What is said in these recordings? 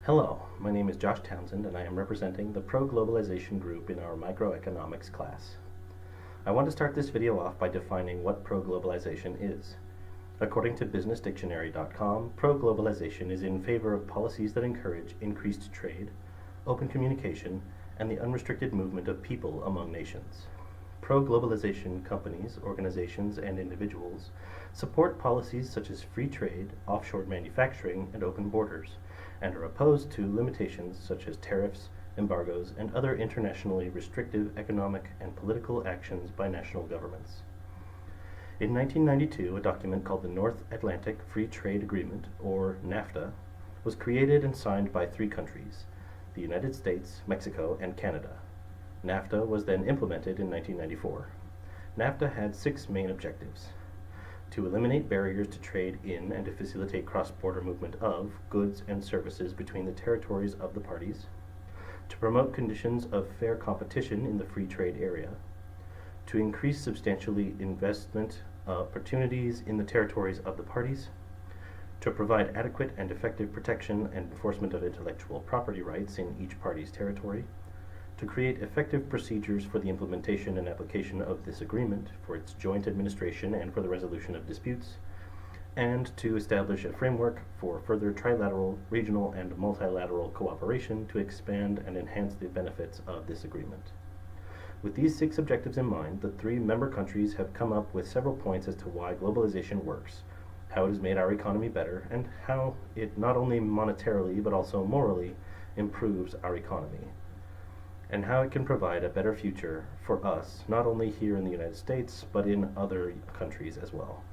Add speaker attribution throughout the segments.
Speaker 1: Hello, my name is Josh Townsend and I am representing the Pro-Globalization Group in our Microeconomics class. I want to start this video off by defining what pro-globalization is. According to businessdictionary.com, pro-globalization is in favor of policies that encourage increased trade, open communication, and the unrestricted movement of people among nations. Pro-globalization companies, organizations, and individuals support policies such as free trade, offshore manufacturing, and open borders, and are opposed to limitations such as tariffs, embargoes, and other internationally restrictive economic and political actions by national governments. In 1992, a document called the North Atlantic Free Trade Agreement, or NAFTA, was created and signed by three countries, the United States, Mexico, and Canada. NAFTA was then implemented in 1994. NAFTA had six main objectives: to eliminate barriers to trade in and to facilitate cross-border movement of goods and services between the territories of the parties, to promote conditions of fair competition in the free trade area, to increase substantially investment opportunities in the territories of the parties, to provide adequate and effective protection and enforcement of intellectual property rights in each party's territory, to create effective procedures for the implementation and application of this agreement, for its joint administration and for the resolution of disputes, and to establish a framework for further trilateral, regional, and multilateral cooperation to expand and enhance the benefits of this agreement. With these six objectives in mind, the three member countries have come up with several points as to why globalization works, how it has made our economy better, and how it not only monetarily but also morally improves our economy, and how it can provide a better future for us, not only here in the United States, but in other countries as well.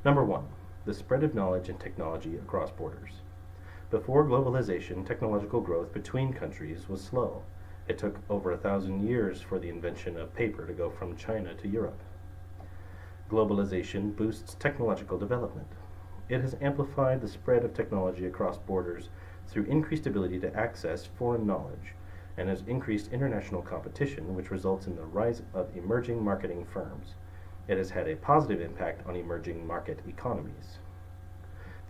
Speaker 1: Number one, the spread of knowledge and technology across borders. Before globalization, technological growth between countries was slow. It took over 1,000 years for the invention of paper to go from China to Europe. Globalization boosts technological development. It has amplified the spread of technology across borders through increased ability to access foreign knowledge, and has increased international competition, which results in the rise of emerging marketing firms. It has had a positive impact on emerging market economies.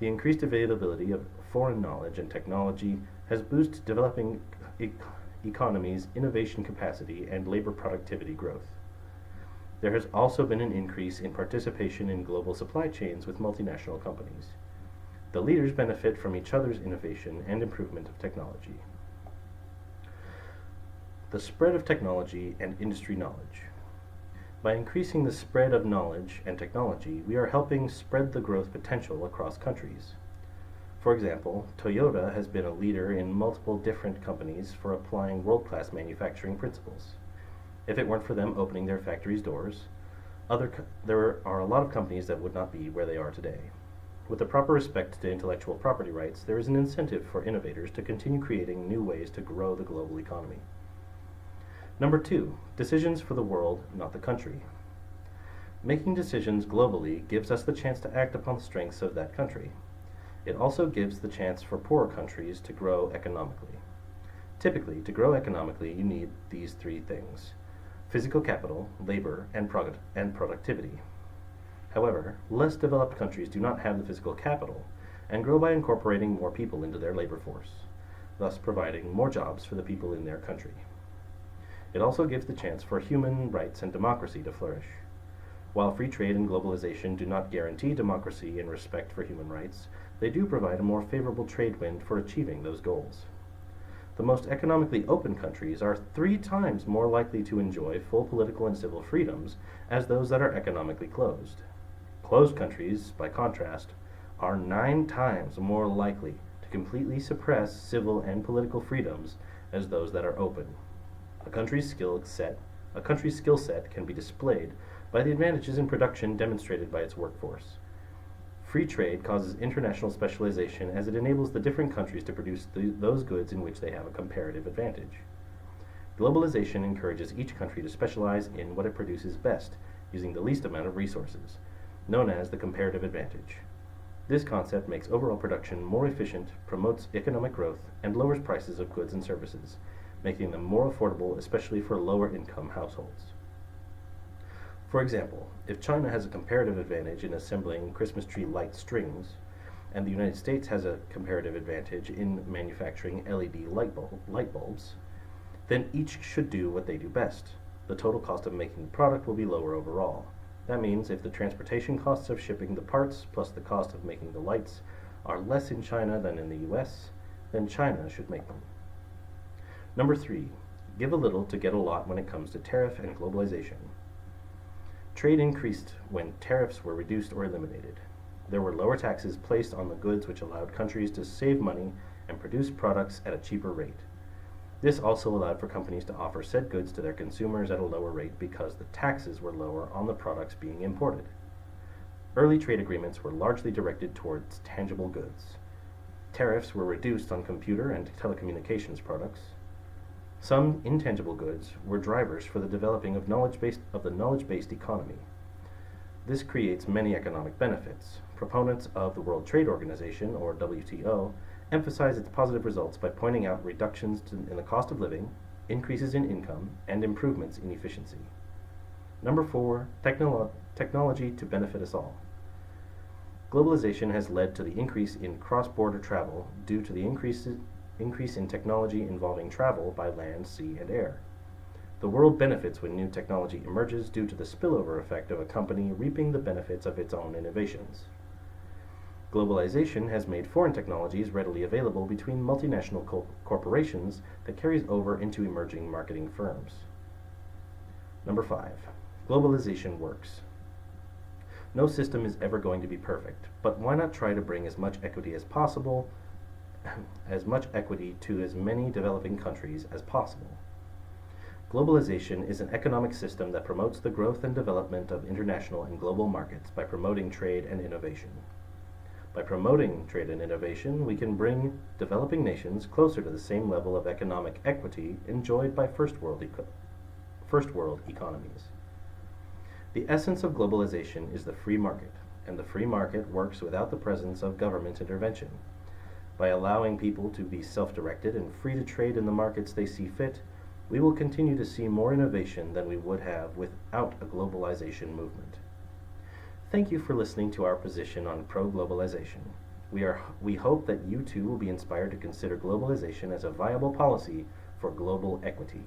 Speaker 1: The increased availability of foreign knowledge and technology has boosted developing economies' innovation capacity and labor productivity growth. There has also been an increase in participation in global supply chains with multinational companies. The leaders benefit from each other's innovation and improvement of technology. The spread of technology and industry knowledge. By increasing the spread of knowledge and technology, we are helping spread the growth potential across countries. For example, Toyota has been a leader in multiple different companies for applying world-class manufacturing principles. If it weren't for them opening their factories' doors, there are a lot of companies that would not be where they are today. With the proper respect to intellectual property rights, there is an incentive for innovators to continue creating new ways to grow the global economy. Number two, decisions for the world, not the country. Making decisions globally gives us the chance to act upon the strengths of that country. It also gives the chance for poorer countries to grow economically. Typically, to grow economically, you need these three things: physical capital, labor, and productivity. However, less developed countries do not have the physical capital and grow by incorporating more people into their labor force, thus providing more jobs for the people in their country. It also gives the chance for human rights and democracy to flourish. While free trade and globalization do not guarantee democracy and respect for human rights, they do provide a more favorable trade wind for achieving those goals. The most economically open countries are 3 times more likely to enjoy full political and civil freedoms as those that are economically closed. Closed countries, by contrast, are 9 times more likely to completely suppress civil and political freedoms as those that are open. A country's skill set can be displayed by the advantages in production demonstrated by its workforce. Free trade causes international specialization as it enables the different countries to produce those goods in which they have a comparative advantage. Globalization encourages each country to specialize in what it produces best, using the least amount of resources, known as the comparative advantage. This concept makes overall production more efficient, promotes economic growth, and lowers prices of goods and services, making them more affordable, especially for lower-income households. For example, if China has a comparative advantage in assembling Christmas tree light strings, and the United States has a comparative advantage in manufacturing LED light bulbs, then each should do what they do best. The total cost of making the product will be lower overall. That means if the transportation costs of shipping the parts plus the cost of making the lights are less in China than in the US, then China should make them. Number 3, give a little to get a lot when it comes to tariff and globalization. Trade increased when tariffs were reduced or eliminated. There were lower taxes placed on the goods which allowed countries to save money and produce products at a cheaper rate. This also allowed for companies to offer said goods to their consumers at a lower rate because the taxes were lower on the products being imported. Early trade agreements were largely directed towards tangible goods. Tariffs were reduced on computer and telecommunications products. Some intangible goods were drivers for the developing of the knowledge-based economy. This creates many economic benefits. Proponents of the World Trade Organization, or WTO, emphasize its positive results by pointing out reductions in the cost of living, increases in income, and improvements in efficiency. Number 4, technology to benefit us all. Globalization has led to the increase in cross-border travel due to the increase in technology involving travel by land, sea, and air. The world benefits when new technology emerges due to the spillover effect of a company reaping the benefits of its own innovations. Globalization has made foreign technologies readily available between multinational corporations that carries over into emerging marketing firms. Number 5, globalization works. No system is ever going to be perfect, but why not try to bring as much equity as possible, as much equity to as many developing countries as possible? Globalization is an economic system that promotes the growth and development of international and global markets by promoting trade and innovation. By promoting trade and innovation, we can bring developing nations closer to the same level of economic equity enjoyed by first world economies. The essence of globalization is the free market, and the free market works without the presence of government intervention. By allowing people to be self-directed and free to trade in the markets they see fit, we will continue to see more innovation than we would have without a globalization movement. Thank you for listening to our position on pro-globalization. We hope that you too will be inspired to consider globalization as a viable policy for global equity.